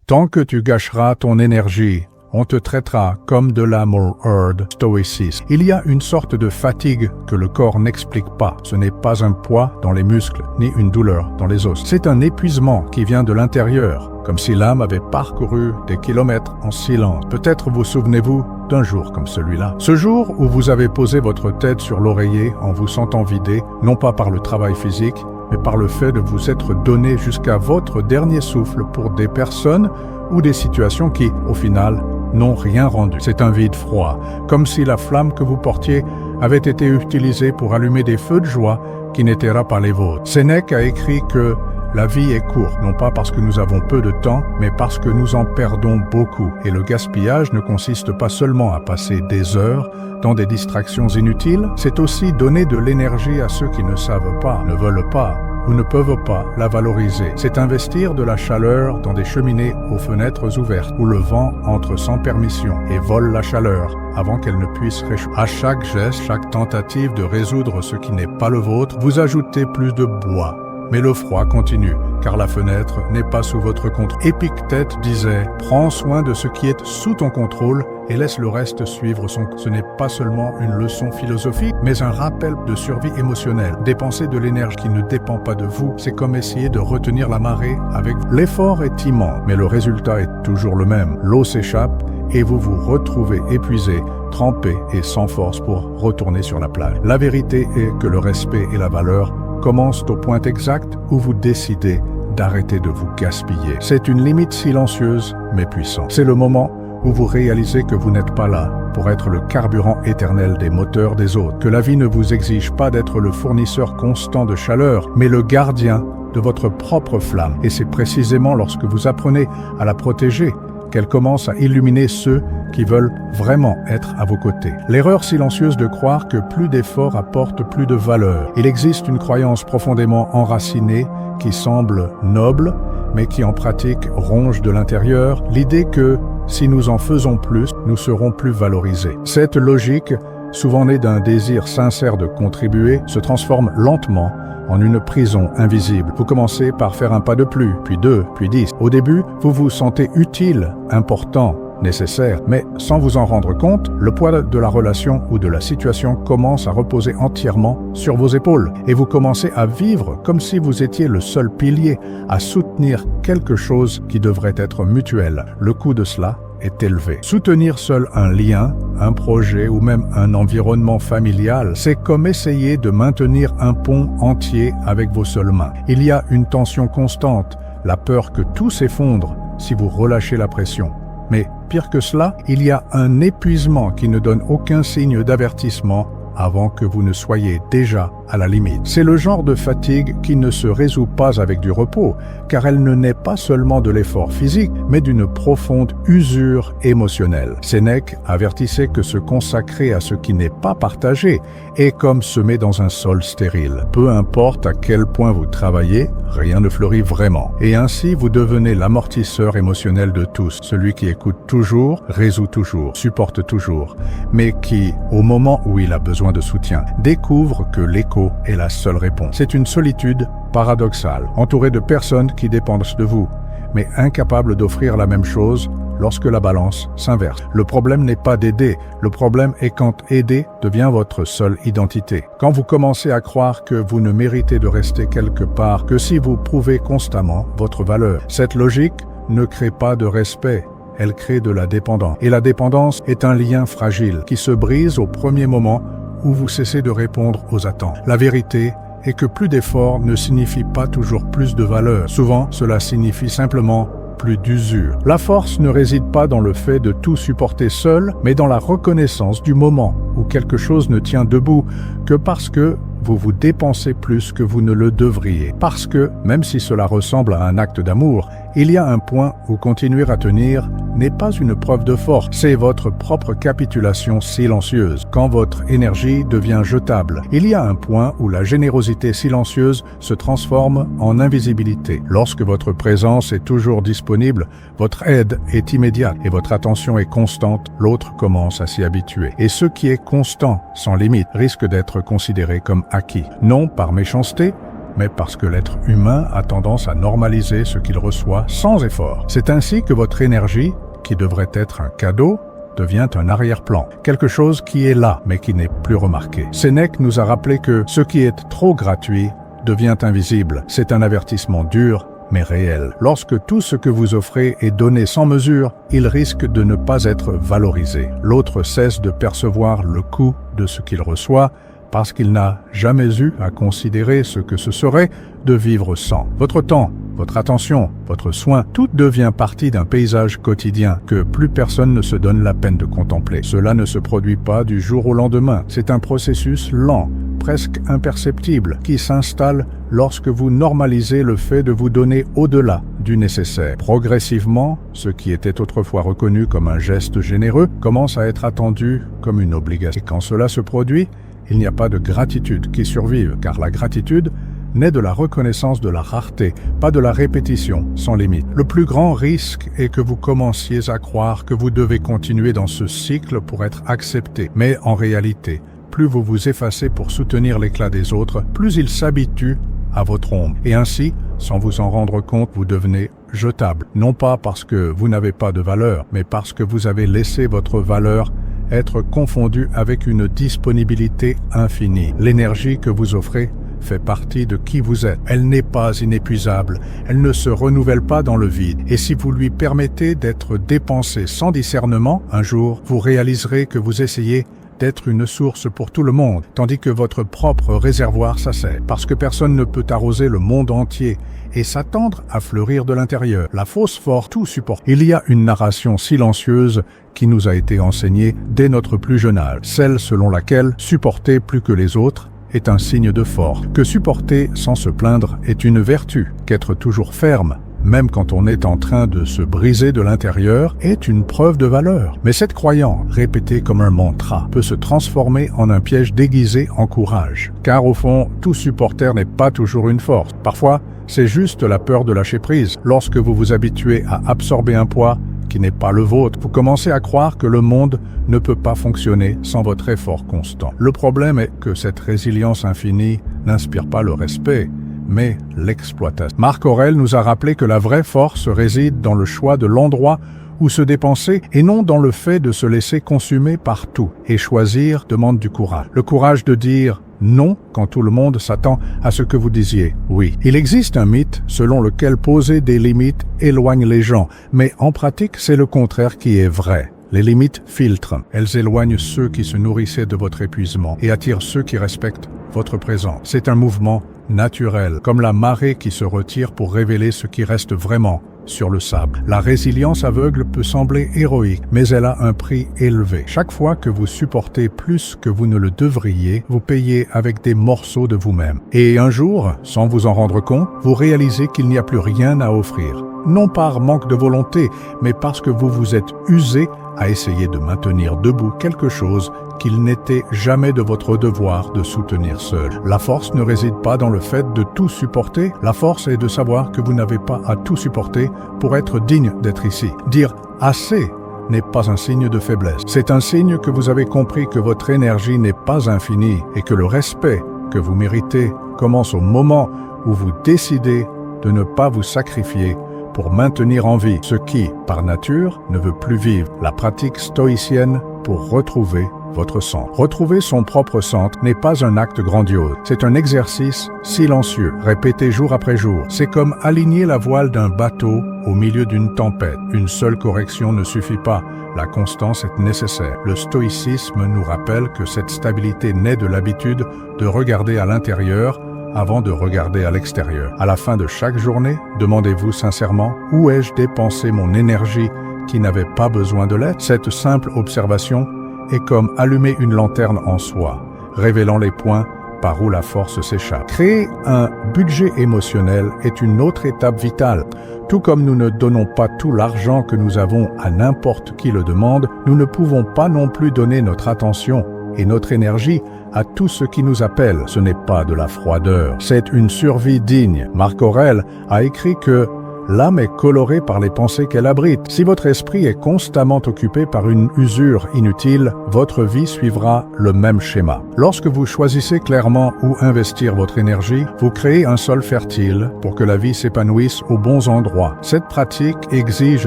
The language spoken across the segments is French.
Tant que tu gâcheras ton énergie, on te traitera comme de la mourad stoïcisme. Il y a une sorte de fatigue que le corps n'explique pas. Ce n'est pas un poids dans les muscles, ni une douleur dans les os. C'est un épuisement qui vient de l'intérieur, comme si l'âme avait parcouru des kilomètres en silence. Peut-être vous souvenez-vous d'un jour comme celui-là. Ce jour où vous avez posé votre tête sur l'oreiller en vous sentant vidé, non pas par le travail physique, mais par le fait de vous être donné jusqu'à votre dernier souffle pour des personnes ou des situations qui, au final, n'ont rien rendu. C'est un vide froid, comme si la flamme que vous portiez avait été utilisée pour allumer des feux de joie qui n'étaient pas les vôtres. Sénèque a écrit que la vie est courte, non pas parce que nous avons peu de temps, mais parce que nous en perdons beaucoup. Et le gaspillage ne consiste pas seulement à passer des heures dans des distractions inutiles, c'est aussi donner de l'énergie à ceux qui ne savent pas, ne veulent pas ou ne peuvent pas la valoriser. C'est investir de la chaleur dans des cheminées aux fenêtres ouvertes, où le vent entre sans permission et vole la chaleur avant qu'elle ne puisse réchauffer. À chaque geste, chaque tentative de résoudre ce qui n'est pas le vôtre, vous ajoutez plus de bois. Mais le froid continue, car la fenêtre n'est pas sous votre contrôle. Épictète disait « Prends soin de ce qui est sous ton contrôle et laisse le reste suivre son cours. » Ce n'est pas seulement une leçon philosophique, mais un rappel de survie émotionnelle. Dépenser de l'énergie qui ne dépend pas de vous, c'est comme essayer de retenir la marée avec vous. L'effort est immense, mais le résultat est toujours le même. L'eau s'échappe et vous vous retrouvez épuisé, trempé et sans force pour retourner sur la plage. La vérité est que le respect et la valeur commencent au point exact où vous décidez d'arrêter de vous gaspiller. C'est une limite silencieuse mais puissante. C'est le moment où vous réalisez que vous n'êtes pas là pour être le carburant éternel des moteurs des autres, que la vie ne vous exige pas d'être le fournisseur constant de chaleur, mais le gardien de votre propre flamme. Et c'est précisément lorsque vous apprenez à la protéger qu'elle commence à illuminer ceux qui veulent vraiment être à vos côtés. L'erreur silencieuse de croire que plus d'efforts apporte plus de valeur. Il existe une croyance profondément enracinée qui semble noble, mais qui en pratique ronge de l'intérieur, l'idée que si nous en faisons plus, nous serons plus valorisés. Cette logique, souvent née d'un désir sincère de contribuer, se transforme lentement en une prison invisible. Vous commencez par faire un pas de plus, puis 2, puis 10. Au début, vous vous sentez utile, important, nécessaire, mais sans vous en rendre compte, le poids de la relation ou de la situation commence à reposer entièrement sur vos épaules et vous commencez à vivre comme si vous étiez le seul pilier à soutenir quelque chose qui devrait être mutuel. Le coût de cela est élevé. Soutenir seul un lien, un projet ou même un environnement familial, c'est comme essayer de maintenir un pont entier avec vos seules mains. Il y a une tension constante, la peur que tout s'effondre si vous relâchez la pression. Mais pire que cela, il y a un épuisement qui ne donne aucun signe d'avertissement avant que vous ne soyez déjà à la limite. C'est le genre de fatigue qui ne se résout pas avec du repos, car elle ne naît pas seulement de l'effort physique, mais d'une profonde usure émotionnelle. Sénèque avertissait que se consacrer à ce qui n'est pas partagé est comme semer dans un sol stérile. Peu importe à quel point vous travaillez, rien ne fleurit vraiment. Et ainsi, vous devenez l'amortisseur émotionnel de tous, celui qui écoute toujours, résout toujours, supporte toujours, mais qui, au moment où il a besoin de soutien, découvre que l'écho est la seule réponse. C'est une solitude paradoxale, entourée de personnes qui dépendent de vous, mais incapables d'offrir la même chose lorsque la balance s'inverse. Le problème n'est pas d'aider, le problème est quand aider devient votre seule identité. Quand vous commencez à croire que vous ne méritez de rester quelque part que si vous prouvez constamment votre valeur. Cette logique ne crée pas de respect, elle crée de la dépendance. Et la dépendance est un lien fragile qui se brise au premier moment où vous cessez de répondre aux attentes. La vérité est que plus d'efforts ne signifie pas toujours plus de valeur. Souvent, cela signifie simplement plus d'usure. La force ne réside pas dans le fait de tout supporter seul, mais dans la reconnaissance du moment où quelque chose ne tient debout que parce que vous vous dépensez plus que vous ne le devriez. Parce que, même si cela ressemble à un acte d'amour, il y a un point où continuer à tenir n'est pas une preuve de force, c'est votre propre capitulation silencieuse. Quand votre énergie devient jetable, il y a un point où la générosité silencieuse se transforme en invisibilité. Lorsque votre présence est toujours disponible, votre aide est immédiate et votre attention est constante, l'autre commence à s'y habituer. Et ce qui est constant, sans limite, risque d'être considéré comme acquis. Non par méchanceté, mais parce que l'être humain a tendance à normaliser ce qu'il reçoit sans effort. C'est ainsi que votre énergie, qui devrait être un cadeau, devient un arrière-plan, quelque chose qui est là, mais qui n'est plus remarqué. Sénèque nous a rappelé que ce qui est trop gratuit devient invisible. C'est un avertissement dur, mais réel. Lorsque tout ce que vous offrez est donné sans mesure, il risque de ne pas être valorisé. L'autre cesse de percevoir le coût de ce qu'il reçoit parce qu'il n'a jamais eu à considérer ce que ce serait de vivre sans. Votre temps, votre attention, votre soin, tout devient partie d'un paysage quotidien que plus personne ne se donne la peine de contempler. Cela ne se produit pas du jour au lendemain. C'est un processus lent, presque imperceptible, qui s'installe lorsque vous normalisez le fait de vous donner au-delà du nécessaire. Progressivement, ce qui était autrefois reconnu comme un geste généreux commence à être attendu comme une obligation. Et quand cela se produit, il n'y a pas de gratitude qui survive, car la gratitude naît de la reconnaissance de la rareté, pas de la répétition sans limite. Le plus grand risque est que vous commenciez à croire que vous devez continuer dans ce cycle pour être accepté. Mais en réalité, plus vous vous effacez pour soutenir l'éclat des autres, plus ils s'habituent à votre ombre. Et ainsi, sans vous en rendre compte, vous devenez jetable. Non pas parce que vous n'avez pas de valeur, mais parce que vous avez laissé votre valeur être confondue avec une disponibilité infinie. L'énergie que vous offrez fait partie de qui vous êtes. Elle n'est pas inépuisable, elle ne se renouvelle pas dans le vide. Et si vous lui permettez d'être dépensée sans discernement, un jour, vous réaliserez que vous essayez d'être une source pour tout le monde, tandis que votre propre réservoir s'assèche. Parce que personne ne peut arroser le monde entier et s'attendre à fleurir de l'intérieur. La fausse force tout supporte. Il y a une narration silencieuse qui nous a été enseignée dès notre plus jeune âge, celle selon laquelle supporter plus que les autres est un signe de force, que supporter sans se plaindre est une vertu, qu'être toujours ferme, même quand on est en train de se briser de l'intérieur, est une preuve de valeur. Mais cette croyance, répétée comme un mantra, peut se transformer en un piège déguisé en courage. Car au fond, tout supporter n'est pas toujours une force. Parfois, c'est juste la peur de lâcher prise. Lorsque vous vous habituez à absorber un poids qui n'est pas le vôtre, vous commencez à croire que le monde ne peut pas fonctionner sans votre effort constant. Le problème est que cette résilience infinie n'inspire pas le respect, mais l'exploitation. Marc Aurèle nous a rappelé que la vraie force réside dans le choix de l'endroit où se dépenser et non dans le fait de se laisser consumer par tout. Et choisir demande du courage. Le courage de dire non quand tout le monde s'attend à ce que vous disiez oui. Il existe un mythe selon lequel poser des limites éloigne les gens, mais en pratique, c'est le contraire qui est vrai. Les limites filtrent. Elles éloignent ceux qui se nourrissaient de votre épuisement et attirent ceux qui respectent votre présence. C'est un mouvement naturel, comme la marée qui se retire pour révéler ce qui reste vraiment sur le sable. La résilience aveugle peut sembler héroïque, mais elle a un prix élevé. Chaque fois que vous supportez plus que vous ne le devriez, vous payez avec des morceaux de vous-même. Et un jour, sans vous en rendre compte, vous réalisez qu'il n'y a plus rien à offrir. Non par manque de volonté, mais parce que vous vous êtes usé à essayer de maintenir debout quelque chose qu'il n'était jamais de votre devoir de soutenir seul. La force ne réside pas dans le fait de tout supporter. La force est de savoir que vous n'avez pas à tout supporter pour être digne d'être ici. Dire « assez » n'est pas un signe de faiblesse. C'est un signe que vous avez compris que votre énergie n'est pas infinie et que le respect que vous méritez commence au moment où vous décidez de ne pas vous sacrifier pour maintenir en vie ce qui, par nature, ne veut plus vivre. La pratique stoïcienne pour retrouver votre centre. Retrouver son propre centre n'est pas un acte grandiose. C'est un exercice silencieux, répété jour après jour. C'est comme aligner la voile d'un bateau au milieu d'une tempête. Une seule correction ne suffit pas. La constance est nécessaire. Le stoïcisme nous rappelle que cette stabilité naît de l'habitude de regarder à l'intérieur avant de regarder à l'extérieur. À la fin de chaque journée, demandez-vous sincèrement « Où ai-je dépensé mon énergie qui n'avait pas besoin de l'être ?» Cette simple observation est comme allumer une lanterne en soi, révélant les points par où la force s'échappe. Créer un budget émotionnel est une autre étape vitale. Tout comme nous ne donnons pas tout l'argent que nous avons à n'importe qui le demande, nous ne pouvons pas non plus donner notre attention et notre énergie à tout ce qui nous appelle. Ce n'est pas de la froideur, c'est une survie digne. Marc Aurèle a écrit que L'âme est colorée par les pensées qu'elle abrite. Si votre esprit est constamment occupé par une usure inutile, votre vie suivra le même schéma. Lorsque vous choisissez clairement où investir votre énergie, vous créez un sol fertile pour que la vie s'épanouisse aux bons endroits. Cette pratique exige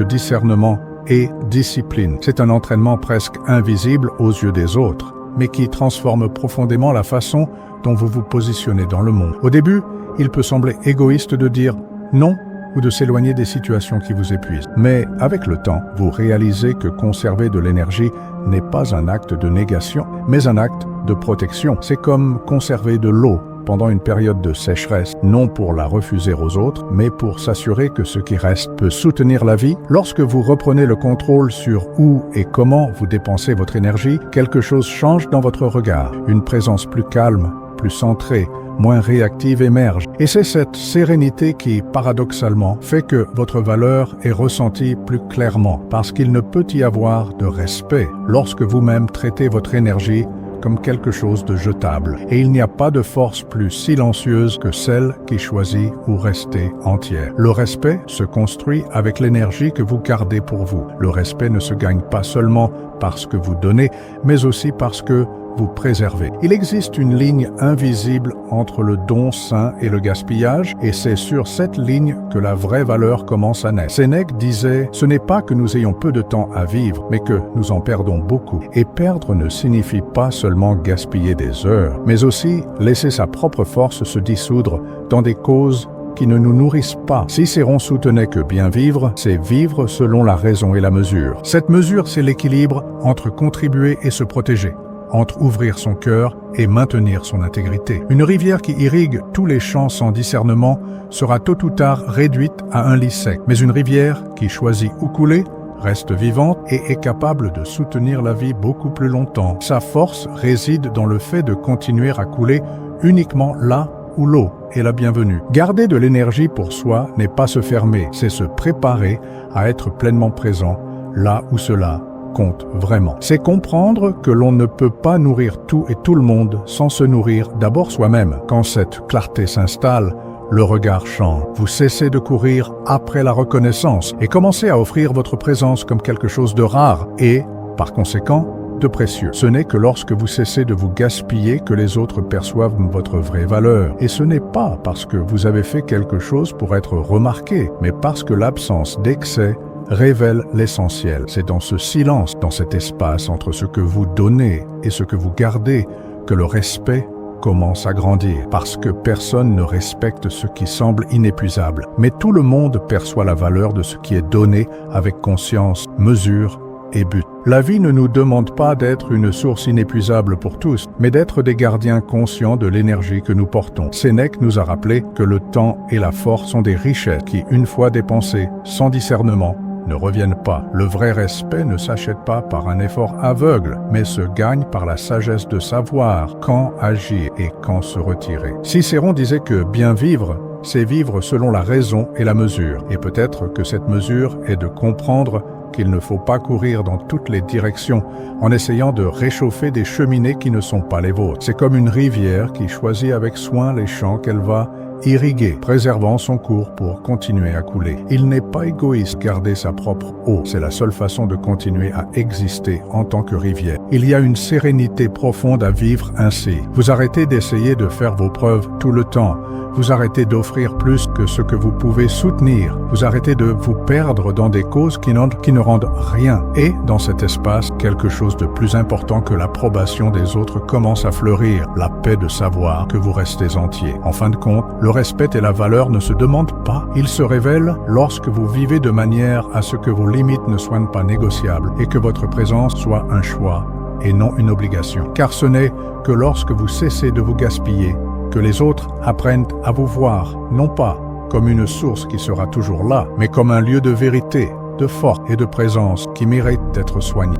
discernement et discipline. C'est un entraînement presque invisible aux yeux des autres, mais qui transforme profondément la façon dont vous vous positionnez dans le monde. Au début, il peut sembler égoïste de dire non ou de s'éloigner des situations qui vous épuisent. Mais avec le temps, vous réalisez que conserver de l'énergie n'est pas un acte de négation, mais un acte de protection. C'est comme conserver de l'eau pendant une période de sécheresse, non pour la refuser aux autres, mais pour s'assurer que ce qui reste peut soutenir la vie. Lorsque vous reprenez le contrôle sur où et comment vous dépensez votre énergie, quelque chose change dans votre regard. Une présence plus calme, plus centrée, moins réactive émerge. Et c'est cette sérénité qui, paradoxalement, fait que votre valeur est ressentie plus clairement, parce qu'il ne peut y avoir de respect lorsque vous-même traitez votre énergie comme quelque chose de jetable. Et il n'y a pas de force plus silencieuse que celle qui choisit où rester entière. Le respect se construit avec l'énergie que vous gardez pour vous. Le respect ne se gagne pas seulement parce que vous donnez, mais aussi parce que vous préservez. Il existe une ligne invisible entre le don sain et le gaspillage, et c'est sur cette ligne que la vraie valeur commence à naître. Sénèque disait « Ce n'est pas que nous ayons peu de temps à vivre, mais que nous en perdons beaucoup. » Et perdre ne signifie pas seulement gaspiller des heures, mais aussi laisser sa propre force se dissoudre dans des causes qui ne nous nourrissent pas. Cicéron soutenait que bien vivre, c'est vivre selon la raison et la mesure. Cette mesure, c'est l'équilibre entre contribuer et se protéger, entre ouvrir son cœur et maintenir son intégrité. Une rivière qui irrigue tous les champs sans discernement sera tôt ou tard réduite à un lit sec. Mais une rivière qui choisit où couler reste vivante et est capable de soutenir la vie beaucoup plus longtemps. Sa force réside dans le fait de continuer à couler uniquement là où l'eau est la bienvenue. Garder de l'énergie pour soi n'est pas se fermer, c'est se préparer à être pleinement présent là où cela compte vraiment. C'est comprendre que l'on ne peut pas nourrir tout et tout le monde sans se nourrir d'abord soi-même. Quand cette clarté s'installe, le regard change. Vous cessez de courir après la reconnaissance et commencez à offrir votre présence comme quelque chose de rare et, par conséquent, de précieux. Ce n'est que lorsque vous cessez de vous gaspiller que les autres perçoivent votre vraie valeur. Et ce n'est pas parce que vous avez fait quelque chose pour être remarqué, mais parce que l'absence d'excès révèle l'essentiel. C'est dans ce silence, dans cet espace entre ce que vous donnez et ce que vous gardez, que le respect commence à grandir. Parce que personne ne respecte ce qui semble inépuisable. Mais tout le monde perçoit la valeur de ce qui est donné avec conscience, mesure et but. La vie ne nous demande pas d'être une source inépuisable pour tous, mais d'être des gardiens conscients de l'énergie que nous portons. Sénèque nous a rappelé que le temps et la force sont des richesses qui, une fois dépensées sans discernement, ne reviennent pas. Le vrai respect ne s'achète pas par un effort aveugle, mais se gagne par la sagesse de savoir quand agir et quand se retirer. Cicéron disait que bien vivre, c'est vivre selon la raison et la mesure. Et peut-être que cette mesure est de comprendre qu'il ne faut pas courir dans toutes les directions en essayant de réchauffer des cheminées qui ne sont pas les vôtres. C'est comme une rivière qui choisit avec soin les champs qu'elle va irriguer, préservant son cours pour continuer à couler. Il n'est pas égoïste de garder sa propre eau. C'est la seule façon de continuer à exister en tant que rivière. Il y a une sérénité profonde à vivre ainsi. Vous arrêtez d'essayer de faire vos preuves tout le temps. Vous arrêtez d'offrir plus que ce que vous pouvez soutenir. Vous arrêtez de vous perdre dans des causes qui ne rendent rien. Et, dans cet espace, quelque chose de plus important que l'approbation des autres commence à fleurir, la paix de savoir que vous restez entier. En fin de compte, le respect et la valeur ne se demandent pas. Ils se révèlent lorsque vous vivez de manière à ce que vos limites ne soient pas négociables et que votre présence soit un choix et non une obligation. Car ce n'est que lorsque vous cessez de vous gaspiller que les autres apprennent à vous voir, non pas comme une source qui sera toujours là, mais comme un lieu de vérité, de force et de présence qui mérite d'être soigné.